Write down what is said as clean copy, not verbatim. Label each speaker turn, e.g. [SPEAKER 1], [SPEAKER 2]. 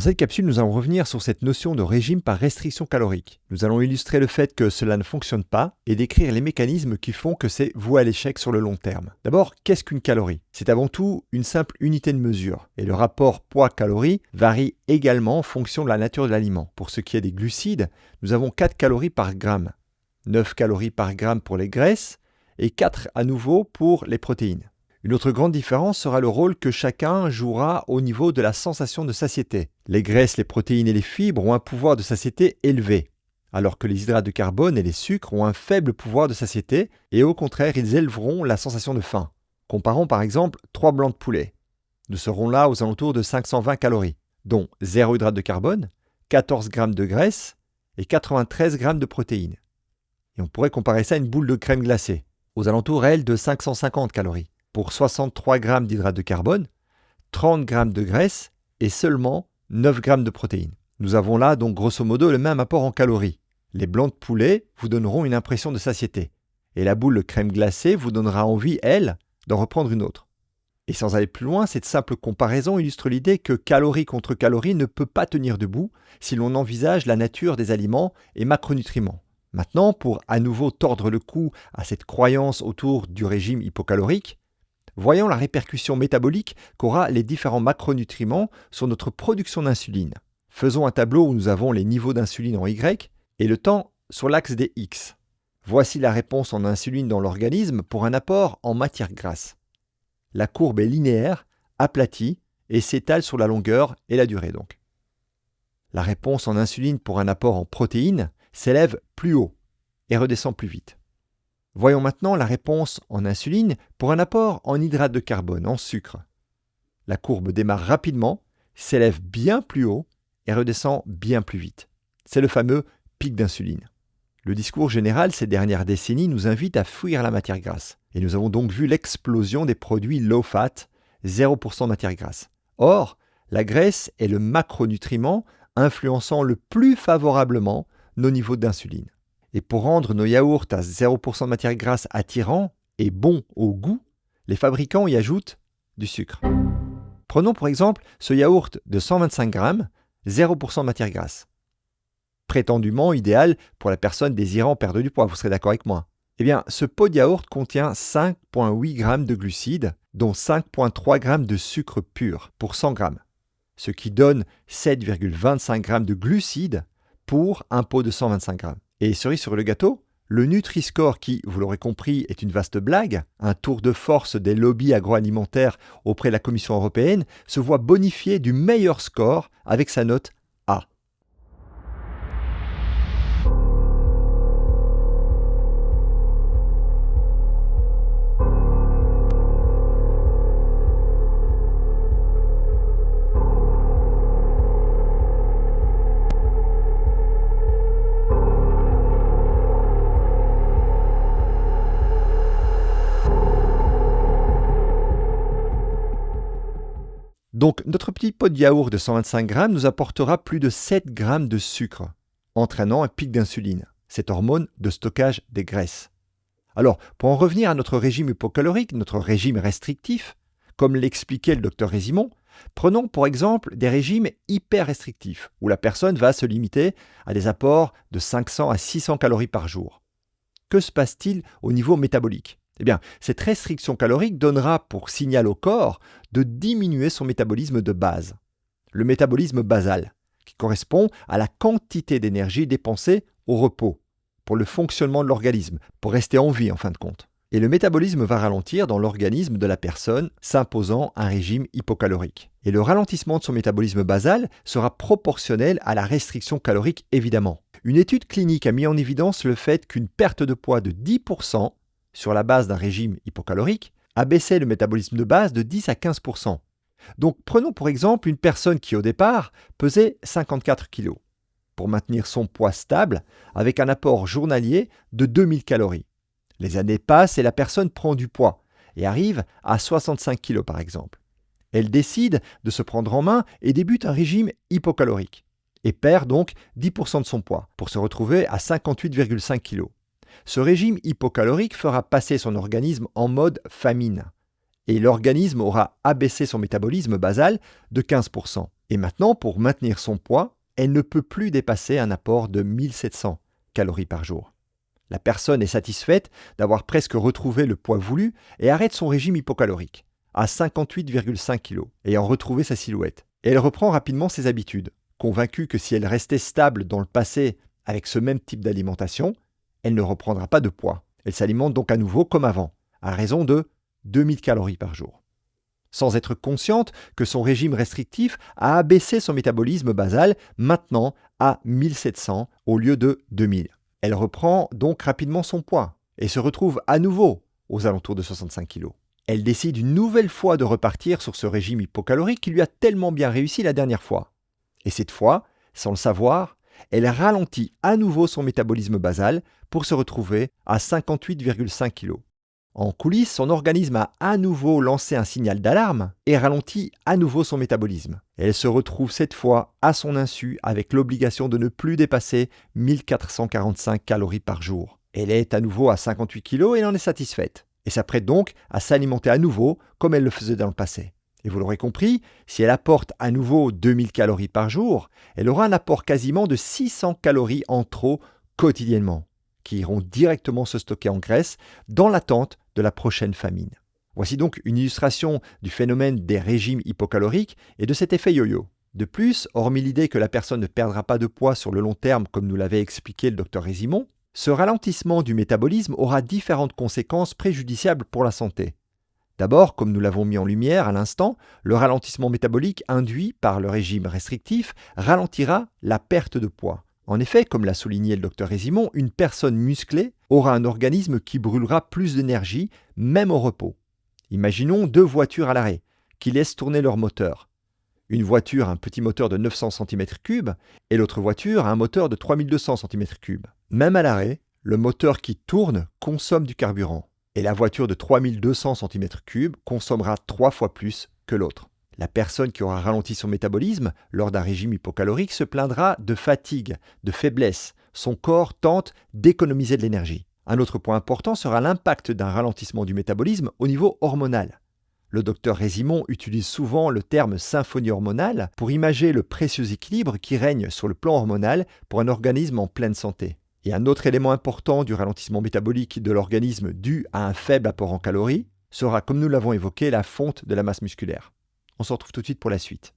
[SPEAKER 1] cette capsule, nous allons revenir sur cette notion de régime par restriction calorique. Nous allons illustrer le fait que cela ne fonctionne pas et décrire les mécanismes qui font que c'est voué à l'échec sur le long terme. D'abord, qu'est-ce qu'une calorie? C'est avant tout une simple unité de mesure et le rapport poids-calorie varie également en fonction de la nature de l'aliment. Pour ce qui est des glucides, nous avons 4 calories par gramme, 9 calories par gramme pour les graisses et 4 à nouveau pour les protéines. Une autre grande différence sera le rôle que chacun jouera au niveau de la sensation de satiété. Les graisses, les protéines et les fibres ont un pouvoir de satiété élevé, alors que les hydrates de carbone et les sucres ont un faible pouvoir de satiété et au contraire, ils élèveront la sensation de faim. Comparons par exemple 3 blancs de poulet. Nous serons là aux alentours de 520 calories, dont 0 hydrates de carbone, 14 grammes de graisse et 93 grammes de protéines. Et on pourrait comparer ça à une boule de crème glacée, aux alentours, elle, de 550 calories. Pour 63 grammes d'hydrates de carbone, 30 grammes de graisse et seulement 9 grammes de protéines. Nous avons là donc grosso modo le même apport en calories. Les blancs de poulet vous donneront une impression de satiété. Et la boule de crème glacée vous donnera envie, elle, d'en reprendre une autre. Et sans aller plus loin, cette simple comparaison illustre l'idée que calorie contre calorie ne peut pas tenir debout si l'on envisage la nature des aliments et macronutriments. Maintenant, pour à nouveau tordre le cou à cette croyance autour du régime hypocalorique, voyons la répercussion métabolique qu'aura les différents macronutriments sur notre production d'insuline. Faisons un tableau où nous avons les niveaux d'insuline en Y et le temps sur l'axe des X. Voici la réponse en insuline dans l'organisme pour un apport en matière grasse. La courbe est linéaire, aplatie et s'étale sur la longueur et la durée donc. La réponse en insuline pour un apport en protéines s'élève plus haut et redescend plus vite. Voyons maintenant la réponse en insuline pour un apport en hydrates de carbone, en sucre. La courbe démarre rapidement, s'élève bien plus haut et redescend bien plus vite. C'est le fameux pic d'insuline. Le discours général ces dernières décennies nous invite à fuir la matière grasse. Et nous avons donc vu l'explosion des produits low fat, 0% matière grasse. Or, la graisse est le macronutriment influençant le plus favorablement nos niveaux d'insuline. Et pour rendre nos yaourts à 0% de matière grasse attirants et bons au goût, les fabricants y ajoutent du sucre. Prenons pour exemple ce yaourt de 125 grammes, 0% de matière grasse. Prétendument idéal pour la personne désirant perdre du poids, vous serez d'accord avec moi. Eh bien, ce pot de yaourt contient 5,8 grammes de glucides, dont 5,3 grammes de sucre pur pour 100 grammes, ce qui donne 7,25 grammes de glucides pour un pot de 125 grammes. Et cerise sur le gâteau, le Nutri-Score qui, vous l'aurez compris, est une vaste blague, un tour de force des lobbies agroalimentaires auprès de la Commission européenne, se voit bonifié du meilleur score avec sa note A. Donc, notre petit pot de yaourt de 125 grammes nous apportera plus de 7 grammes de sucre, entraînant un pic d'insuline, cette hormone de stockage des graisses. Alors, pour en revenir à notre régime hypocalorique, notre régime restrictif, comme l'expliquait le docteur Résimon, prenons pour exemple des régimes hyper restrictifs, où la personne va se limiter à des apports de 500 à 600 calories par jour. Que se passe-t-il au niveau métabolique ? Eh bien, cette restriction calorique donnera pour signal au corps de diminuer son métabolisme de base, le métabolisme basal, qui correspond à la quantité d'énergie dépensée au repos, pour le fonctionnement de l'organisme, pour rester en vie en fin de compte. Et le métabolisme va ralentir dans l'organisme de la personne, s'imposant un régime hypocalorique. Et le ralentissement de son métabolisme basal sera proportionnel à la restriction calorique évidemment. Une étude clinique a mis en évidence le fait qu'une perte de poids de 10% sur la base d'un régime hypocalorique, abaissait le métabolisme de base de 10 à 15%. Donc prenons pour exemple une personne qui au départ pesait 54 kg, pour maintenir son poids stable avec un apport journalier de 2000 calories. Les années passent et la personne prend du poids et arrive à 65 kg par exemple. Elle décide de se prendre en main et débute un régime hypocalorique et perd donc 10% de son poids pour se retrouver à 58,5 kg. Ce régime hypocalorique fera passer son organisme en mode famine et l'organisme aura abaissé son métabolisme basal de 15%. Et maintenant, pour maintenir son poids, elle ne peut plus dépasser un apport de 1700 calories par jour. La personne est satisfaite d'avoir presque retrouvé le poids voulu et arrête son régime hypocalorique à 58,5 kg, ayant retrouvé sa silhouette. Et elle reprend rapidement ses habitudes, convaincue que si elle restait stable dans le passé avec ce même type d'alimentation, elle ne reprendra pas de poids. Elle s'alimente donc à nouveau comme avant, à raison de 2000 calories par jour. Sans être consciente que son régime restrictif a abaissé son métabolisme basal maintenant à 1700 au lieu de 2000. Elle reprend donc rapidement son poids et se retrouve à nouveau aux alentours de 65 kg. Elle décide une nouvelle fois de repartir sur ce régime hypocalorique qui lui a tellement bien réussi la dernière fois. Et cette fois, sans le savoir, elle ralentit à nouveau son métabolisme basal pour se retrouver à 58,5 kg. En coulisses, son organisme a à nouveau lancé un signal d'alarme et ralentit à nouveau son métabolisme. Elle se retrouve cette fois à son insu avec l'obligation de ne plus dépasser 1445 calories par jour. Elle est à nouveau à 58 kg et elle en est satisfaite. Et s'apprête donc à s'alimenter à nouveau comme elle le faisait dans le passé. Et vous l'aurez compris, si elle apporte à nouveau 2000 calories par jour, elle aura un apport quasiment de 600 calories en trop quotidiennement, qui iront directement se stocker en graisse dans l'attente de la prochaine famine. Voici donc une illustration du phénomène des régimes hypocaloriques et de cet effet yo-yo. De plus, hormis l'idée que la personne ne perdra pas de poids sur le long terme comme nous l'avait expliqué le Dr Résimon, ce ralentissement du métabolisme aura différentes conséquences préjudiciables pour la santé. D'abord, comme nous l'avons mis en lumière à l'instant, le ralentissement métabolique induit par le régime restrictif ralentira la perte de poids. En effet, comme l'a souligné le Dr Résimon, une personne musclée aura un organisme qui brûlera plus d'énergie, même au repos. Imaginons deux voitures à l'arrêt, qui laissent tourner leur moteur. Une voiture a un petit moteur de 900 cm3 et l'autre voiture a un moteur de 3200 cm3. Même à l'arrêt, le moteur qui tourne consomme du carburant. Et la voiture de 3200 cm3 consommera 3 fois plus que l'autre. La personne qui aura ralenti son métabolisme lors d'un régime hypocalorique se plaindra de fatigue, de faiblesse. Son corps tente d'économiser de l'énergie. Un autre point important sera l'impact d'un ralentissement du métabolisme au niveau hormonal. Le docteur Résimon utilise souvent le terme symphonie hormonale pour imager le précieux équilibre qui règne sur le plan hormonal pour un organisme en pleine santé. Et un autre élément important du ralentissement métabolique de l'organisme dû à un faible apport en calories sera, comme nous l'avons évoqué, la fonte de la masse musculaire. On se retrouve tout de suite pour la suite.